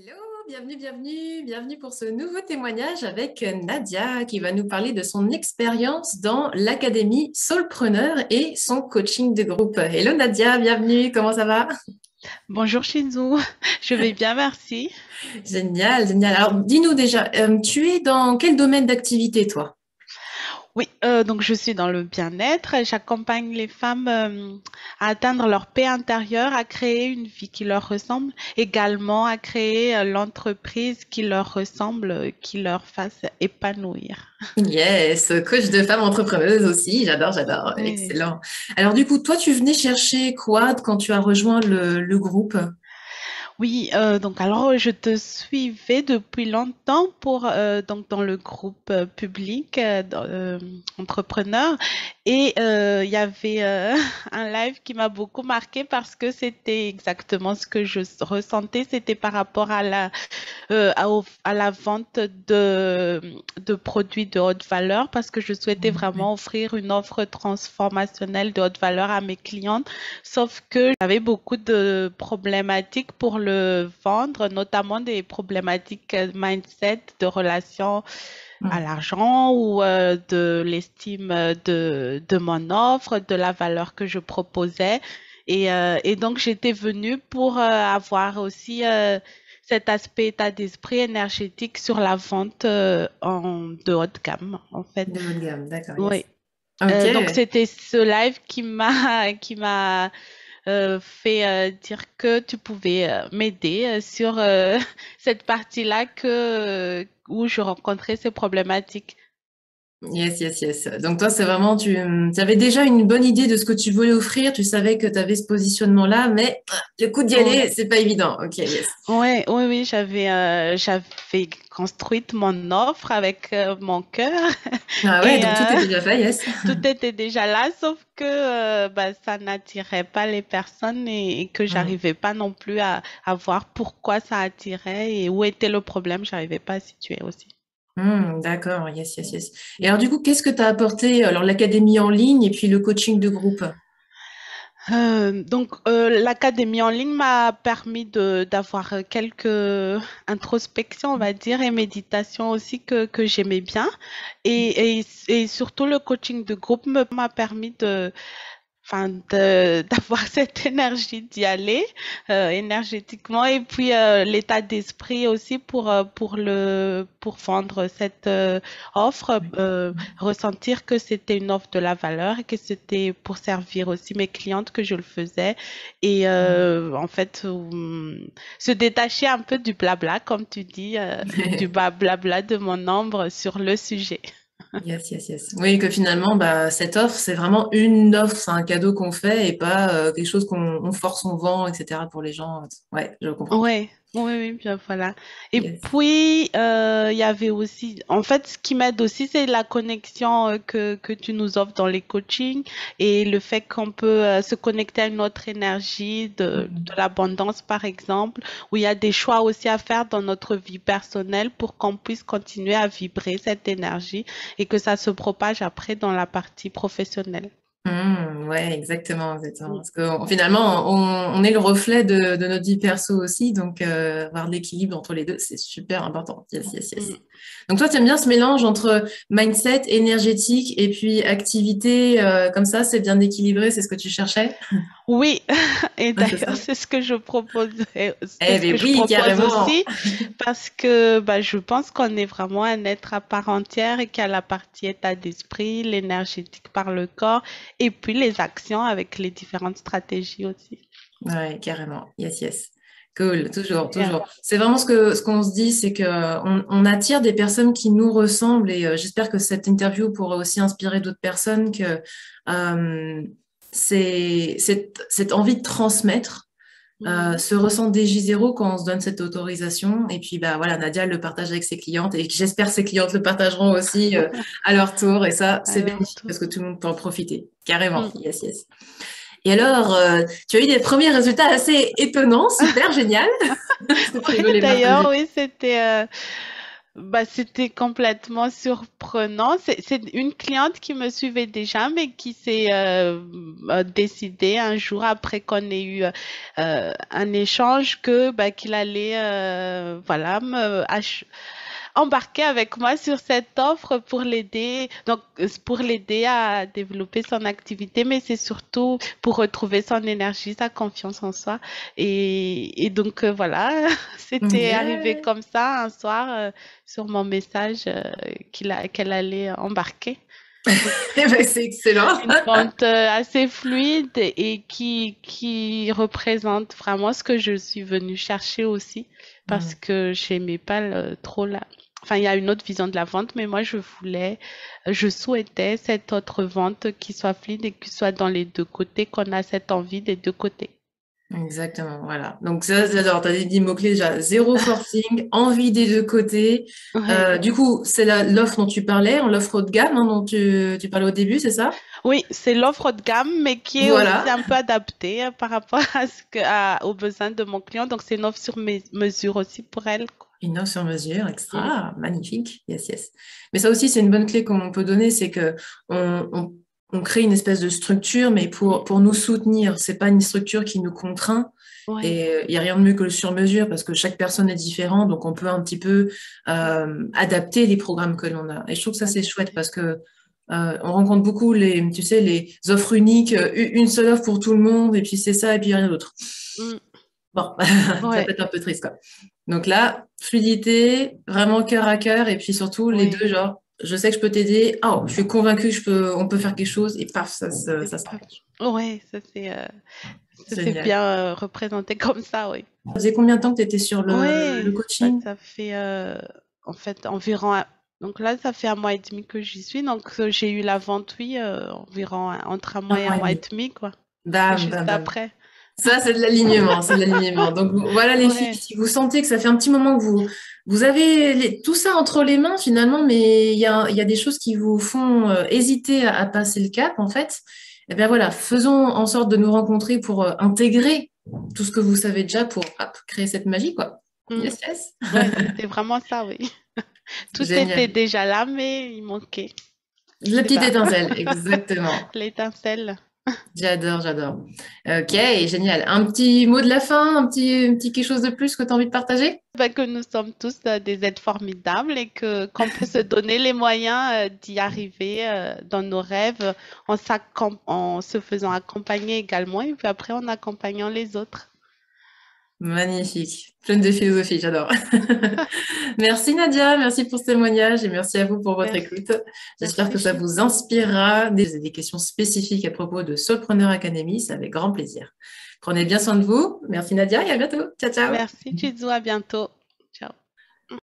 Hello, bienvenue pour ce nouveau témoignage avec Nadia qui va nous parler de son expérience dans l'Académie Soulpreneur et son coaching de groupe. Hello Nadia, bienvenue, comment ça va? Bonjour Shinzo, je vais bien, merci. Génial, génial. Alors dis-nous déjà, tu es dans quel domaine d'activité toi? Oui, donc je suis dans le bien-être. J'accompagne les femmes à atteindre leur paix intérieure, à créer une vie qui leur ressemble, également à créer l'entreprise qui leur ressemble, qui leur fasse épanouir. Yes, coach de femmes entrepreneuses aussi, j'adore, Oui. excellent. Alors du coup, toi tu venais chercher quoi quand tu as rejoint le groupe? Oui, donc alors je te suivais depuis longtemps pour donc dans le groupe public entrepreneur et il y avait un live qui m'a beaucoup marqué parce que c'était exactement ce que je ressentais, c'était par rapport à à la vente de produits de haute valeur parce que je souhaitais vraiment offrir une offre transformationnelle de haute valeur à mes clientes. Sauf que j'avais beaucoup de problématiques pour le vendre, notamment des problématiques mindset, de relation à l'argent ou de l'estime de mon offre, de la valeur que je proposais. Et donc, j'étais venue pour avoir aussi cet aspect état d'esprit énergétique sur la vente de haute gamme, en fait. De haute gamme, d'accord, Oui. yes. Ok. Donc, c'était ce live qui m'a fait dire que tu pouvais m'aider sur cette partie-là où je rencontrais ces problématiques. Yes, yes, yes. Donc toi, c'est vraiment, tu avais déjà une bonne idée de ce que tu voulais offrir, tu savais que tu avais ce positionnement-là, mais le coup d'y Oui, aller, c'est pas évident. Ok, yes. ouais, oui, oui, j'avais construite mon offre avec mon cœur Ah ouais, et donc tout est déjà fait, yes. tout était déjà là, sauf que bah, ça n'attirait pas les personnes et que Hmm. j'arrivais pas non plus à voir pourquoi ça attirait et où était le problème, j'arrivais pas à situer aussi. D'accord, yes, yes, yes. Et alors du coup, qu'est-ce que tu as apporté? Alors l'académie en ligne et puis le coaching de groupe. L'académie en ligne m'a permis d'avoir quelques introspections, on va dire, et méditations aussi que j'aimais bien. Et surtout, le coaching de groupe m'a permis d'avoir cette énergie d'y aller énergétiquement et puis l'état d'esprit aussi pour vendre cette offre, ressentir que c'était une offre de la valeur et que c'était pour servir aussi mes clientes que je le faisais et en fait se détacher un peu du blabla comme tu dis, du blabla de mon ombre sur le sujet. Yes, yes, yes. Oui, que finalement, bah, cette offre, c'est vraiment une offre, c'est un cadeau qu'on fait et pas quelque chose qu'on force, on vend, etc. pour les gens. Ouais, je comprends. Ouais, oui, oui, bien voilà. Et Yes. puis, il y avait aussi, en fait, ce qui m'aide aussi, c'est la connexion que tu nous offres dans les coachings et le fait qu'on peut se connecter à une autre énergie de l'abondance, par exemple, où il y a des choix aussi à faire dans notre vie personnelle pour qu'on puisse continuer à vibrer cette énergie et que ça se propage après dans la partie professionnelle. Ouais, exactement, exactement. Parce que finalement, on est le reflet de notre vie perso aussi, donc avoir de l'équilibre entre les deux, c'est super important. Yes, yes, yes. Mm. Donc toi, tu aimes bien ce mélange entre mindset, énergétique et puis activité, comme ça, c'est bien équilibré, c'est ce que tu cherchais? Oui, et Ouais, c'est d'ailleurs, ça. c'est Eh ce bien que je oui, propose carrément. aussi, parce que bah, je pense qu'on est vraiment un être à part entière et qu'il y a la partie état d'esprit, l'énergétique par le corps, et puis les actions avec les différentes stratégies aussi. Ouais, carrément. Yes, yes. Cool, toujours, Yeah. toujours. C'est vraiment ce qu'on se dit, c'est que on attire des personnes qui nous ressemblent et j'espère que cette interview pourra aussi inspirer d'autres personnes que c'est cette envie de transmettre Mhm. se ressent dès J0 quand on se donne cette autorisation. Et puis bah voilà, Nadia elle le partage avec ses clientes et j'espère que ses clientes le partageront aussi à leur tour. Et ça, c'est Alors, bénéfique tout. parce que tout le monde peut en profiter. Carrément. Mm. Yes, yes. Et alors, tu as eu des premiers résultats assez étonnants, super, génial. Est-ce que tu veux Oui, les d'ailleurs, partager? oui, c'était Bah, c'était complètement surprenant. C'est une cliente qui me suivait déjà, mais qui s'est décidée un jour après qu'on ait eu un échange que bah, qu'il allait voilà embarquer avec moi sur cette offre pour l'aider, donc pour l'aider à développer son activité, mais c'est surtout pour retrouver son énergie, sa confiance en soi. Et donc voilà, c'était arrivé Yeah. comme ça un soir sur mon message qu'elle allait embarquer. Donc, Eh ben, c'est excellent. une vente assez fluide et qui représente vraiment ce que je suis venue chercher aussi parce Mm. que j'aimais pas trop la... Enfin, il y a une autre vision de la vente, mais moi, je souhaitais cette autre vente qui soit fluide et qui soit dans les deux côtés, qu'on a cette envie des deux côtés. Exactement, voilà. Donc ça, j'adore. Tu as dit mots-clés déjà. Zéro forcing, envie des deux côtés. Ouais. Du coup, c'est l'offre dont tu parlais, l'offre haut de gamme hein, dont tu parlais au début, c'est ça? Oui, c'est l'offre haut de gamme, mais qui est aussi Voilà. un peu adaptée par rapport aux besoins de mon client. Donc, c'est une offre sur mesure aussi pour elle, quoi. Une offre sur mesure, Mm. extra, magnifique. Yes, yes. Mais ça aussi, c'est une bonne clé qu'on peut donner, c'est que on crée une espèce de structure, mais pour nous soutenir. C'est pas une structure qui nous contraint. Ouais. Et il n'y a rien de mieux que le sur-mesure parce que chaque personne est différente, donc on peut un petit peu adapter les programmes que l'on a. Et je trouve que ça c'est chouette Adapté. parce que on rencontre beaucoup tu sais, les offres uniques, une seule offre pour tout le monde, et puis c'est ça, et puis rien d'autre. Mm. Bon, ça peut Ouais, être un peu triste, quoi. Donc là, fluidité, vraiment cœur à cœur, et puis surtout les ouais. deux, genre, je sais que je peux t'aider. Oh, je suis convaincue que on peut faire quelque chose, et paf, C'est ça pas... s'engage. Ouais, ça c'est Génial. bien représenté comme ça, oui. Ça faisait combien de temps que tu étais sur Ouais, le bah, coaching? ça fait en fait environ donc là ça fait un mois et demi que j'y suis donc j'ai eu la vente oui environ entre un Un mois et un mois et mois et demi. demi quoi Bam, juste bam, bam. après. Ça, c'est de l'alignement, c'est de l'alignement. Donc voilà les filles, Ouais, si vous sentez que ça fait un petit moment que vous avez tout ça entre les mains finalement, mais il y a des choses qui vous font hésiter à passer le cap en fait, eh bien voilà, faisons en sorte de nous rencontrer pour intégrer tout ce que vous savez déjà pour hop, créer cette magie, quoi. mm, Yes, yes. ouais, c'était vraiment ça, oui. Tout était Génial. déjà là mais il manquait, La c'est petite ça. étincelle, exactement. L'étincelle. J'adore, j'adore. Ok, génial. Un petit mot de la fin, un petit quelque chose de plus que tu as envie de partager? Ben, que nous sommes tous des êtres formidables et que qu'on peut se donner les moyens d'y arriver dans nos rêves en se faisant accompagner également et puis après en accompagnant les autres. Magnifique, pleine de philosophie, j'adore. Merci Nadia, merci pour ce témoignage et merci à vous pour votre Merci, écoute. J'espère merci que ça vous Chizu. inspirera des questions spécifiques à propos de Solopreneur Academy, c'est avec grand plaisir. Prenez bien soin de vous. Merci Nadia et à bientôt. Ciao, ciao. Merci Chizu, à bientôt. Ciao.